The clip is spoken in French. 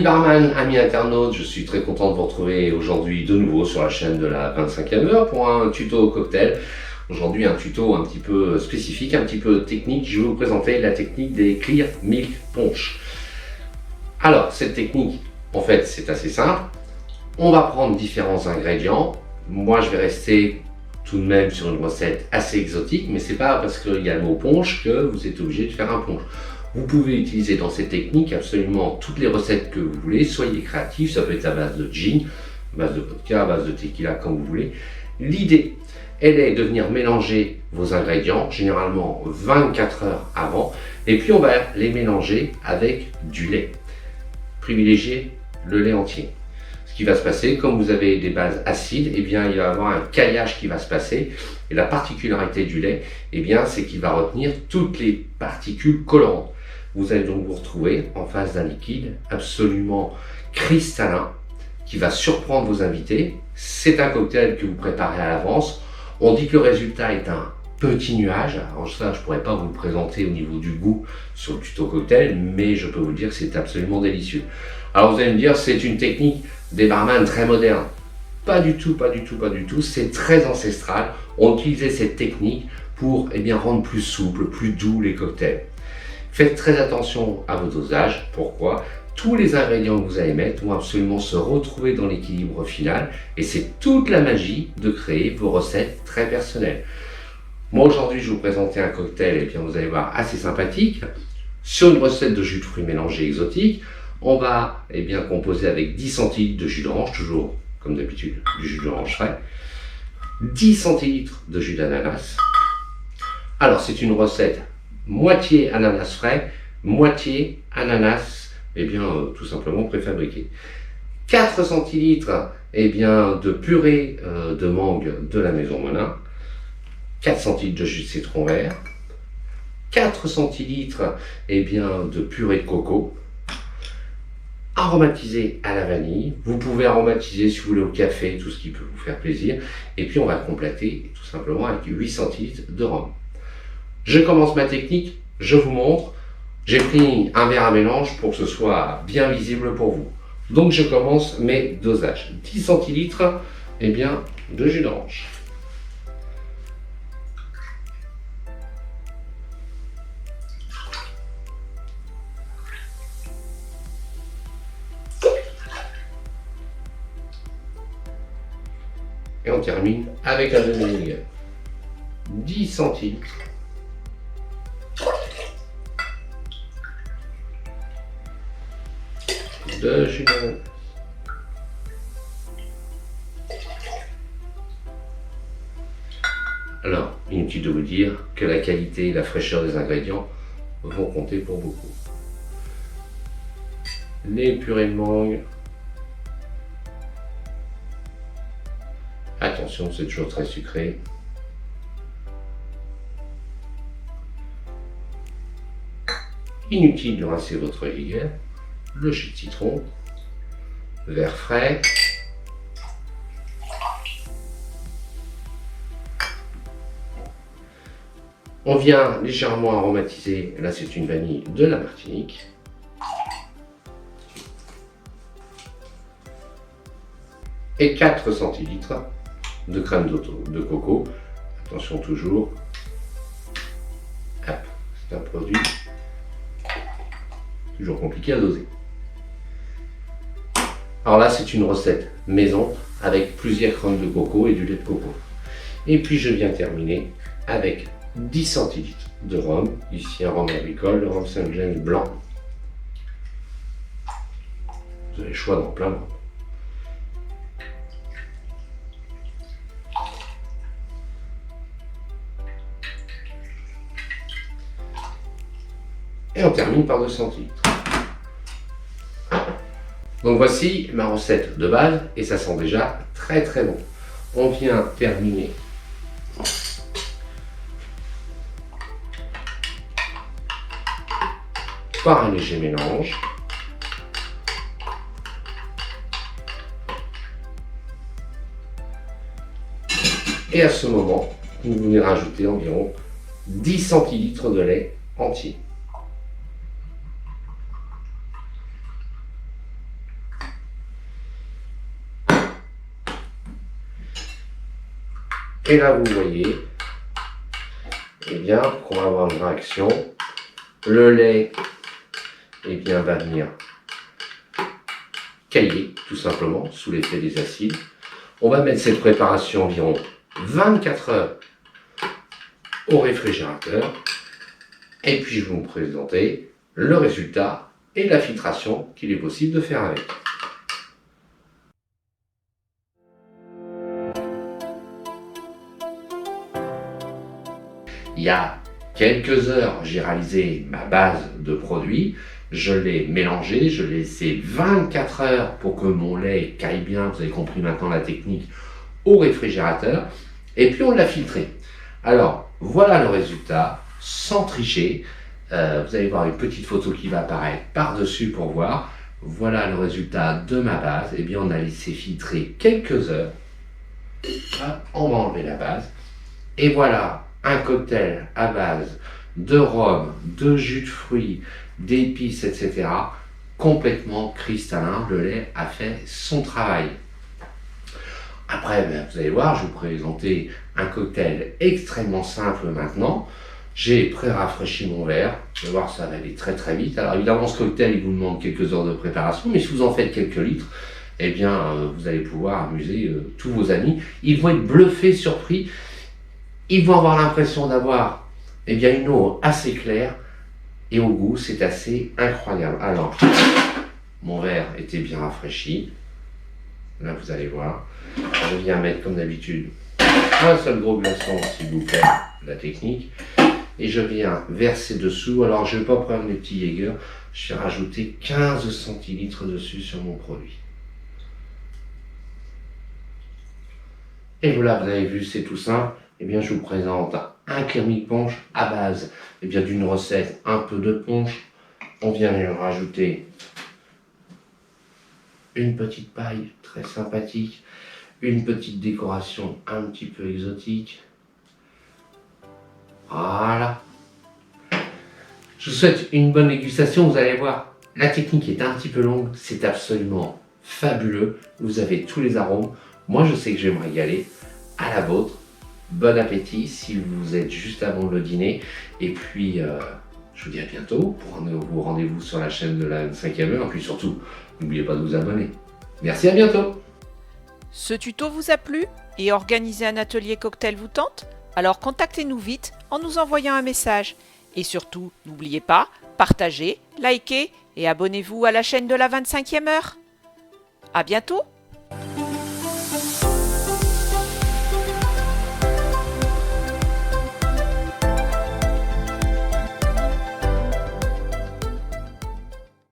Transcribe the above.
barman, amis internautes, je suis très content de vous retrouver aujourd'hui de nouveau sur la chaîne de la 25e heure pour un tuto cocktail. Aujourd'hui un tuto un petit peu spécifique, un petit peu technique. Je vais vous présenter la technique des Clear Milk Punch. Alors cette technique, en fait c'est assez simple. On va prendre différents ingrédients. Moi je vais rester tout de même sur une recette assez exotique, mais c'est pas parce qu'il y a le mot punch que vous êtes obligé de faire un punch. Vous pouvez utiliser dans cette technique absolument toutes les recettes que vous voulez, soyez créatifs, ça peut être à base de gin, à base de vodka, à base de tequila, comme vous voulez. L'idée, elle est de venir mélanger vos ingrédients, généralement 24 heures avant, et puis on va les mélanger avec du lait. Privilégiez le lait entier. Ce qui va se passer, comme vous avez des bases acides, eh bien, il va y avoir un caillage qui va se passer. Et la particularité du lait, eh bien, c'est qu'il va retenir toutes les particules collantes. Vous allez donc vous retrouver en face d'un liquide absolument cristallin qui va surprendre vos invités. C'est un cocktail que vous préparez à l'avance. On dit que le résultat est un petit nuage. Alors ça, je ne pourrais pas vous le présenter au niveau du goût sur le tuto cocktail, mais je peux vous dire que c'est absolument délicieux. Alors vous allez me dire, c'est une technique des barman très moderne. Pas du tout, pas du tout, pas du tout. C'est très ancestral. On utilisait cette technique pour rendre plus souple, plus doux les cocktails. Faites très attention à vos dosages. Pourquoi? Tous les ingrédients que vous allez mettre vont absolument se retrouver dans l'équilibre final. Et c'est toute la magie de créer vos recettes très personnelles. Moi aujourd'hui, je vais vous présenter un cocktail, et bien vous allez voir, assez sympathique. Sur une recette de jus de fruits mélangés exotiques, on va composer avec 10 centilitres de jus d'orange, toujours comme d'habitude du jus d'orange frais, 10 centilitres de jus d'ananas. Alors c'est une recette moitié ananas frais, moitié ananas tout simplement préfabriqué. 4 centilitres de purée de mangue de la Maison Monin, 4 centilitres de jus de citron vert, 4 centilitres de purée de coco, aromatisé à la vanille. Vous pouvez aromatiser si vous voulez au café, tout ce qui peut vous faire plaisir. Et puis on va compléter tout simplement avec 8 centilitres de rhum. Je commence ma technique, je vous montre. J'ai pris un verre à mélange pour que ce soit bien visible pour vous. Donc je commence mes dosages. 10 centilitres de jus d'orange. Et on termine avec un demi-litre. 10 centilitres de jus d'ananas. Alors, inutile de vous dire que la qualité et la fraîcheur des ingrédients vont compter pour beaucoup. Les purées de mangue. Attention, c'est toujours très sucré. Inutile de rincer votre vinaigre, le jus de citron, verre frais, on vient légèrement aromatiser, là c'est une vanille de la Martinique, et 4 centilitres de crème de coco. Attention toujours, c'est un produit toujours compliqué à doser. Alors là c'est une recette maison avec plusieurs crèmes de coco et du lait de coco. Et puis je viens terminer avec 10 centilitres de rhum, ici un rhum agricole, le rhum St. James blanc. Vous avez le choix dans plein de rhum. Et on termine par 2 centilitres. Donc voici ma recette de base et ça sent déjà très très bon. On vient terminer par un léger mélange. Et à ce moment, vous venez rajouter environ 10 centilitres de lait entier. Et là, vous voyez, eh bien, qu'on va avoir une réaction. Le lait, eh bien, va venir cailler, tout simplement, sous l'effet des acides. On va mettre cette préparation environ 24 heures au réfrigérateur. Et puis, je vais vous présenter le résultat et la filtration qu'il est possible de faire avec. Il y a quelques heures, j'ai réalisé ma base de produits. Je l'ai mélangé, je l'ai laissé 24 heures pour que mon lait caille bien, vous avez compris maintenant la technique, au réfrigérateur. Et puis on l'a filtré. Alors, voilà le résultat, sans tricher. Vous allez voir une petite photo qui va apparaître par-dessus pour voir. Voilà le résultat de ma base. Eh bien, on a laissé filtrer quelques heures. On va enlever la base. Et voilà un cocktail à base de rhum, de jus de fruits, d'épices, etc. Complètement cristallin. Le lait a fait son travail. Après, vous allez voir, je vais vous présenter un cocktail extrêmement simple maintenant. J'ai pré-rafraîchi mon verre. Vous allez voir, ça va aller très très vite. Alors évidemment, ce cocktail, il vous demande quelques heures de préparation, mais si vous en faites quelques litres, eh bien, vous allez pouvoir amuser tous vos amis. Ils vont être bluffés, surpris. Ils vont avoir l'impression d'avoir, eh bien, une eau assez claire. Et au goût, c'est assez incroyable. Alors, mon verre était bien rafraîchi. Là, vous allez voir. Je viens mettre, comme d'habitude, un seul gros glaçon, s'il vous plaît, la technique. Et je viens verser dessous. Alors, je ne vais pas prendre les petits Jäger. Je vais rajouter 15 centilitres dessus sur mon produit. Et voilà, vous avez vu, c'est tout simple. Eh bien, je vous présente un Kermit Punch à base d'une recette un peu de punch. On vient lui rajouter une petite paille très sympathique, une petite décoration un petit peu exotique. Voilà. Je vous souhaite une bonne dégustation. Vous allez voir, la technique est un petit peu longue. C'est absolument fabuleux. Vous avez tous les arômes. Moi, je sais que je vais me régaler. À la vôtre. Bon appétit si vous êtes juste avant le dîner. Et puis, je vous dis à bientôt pour vos rendez-vous sur la chaîne de la 5e heure. Et puis surtout, n'oubliez pas de vous abonner. Merci, à bientôt. Ce tuto vous a plu et organiser un atelier cocktail vous tente? Alors contactez-nous vite en nous envoyant un message. Et surtout, n'oubliez pas, partagez, likez et abonnez-vous à la chaîne de la 25e heure. À bientôt!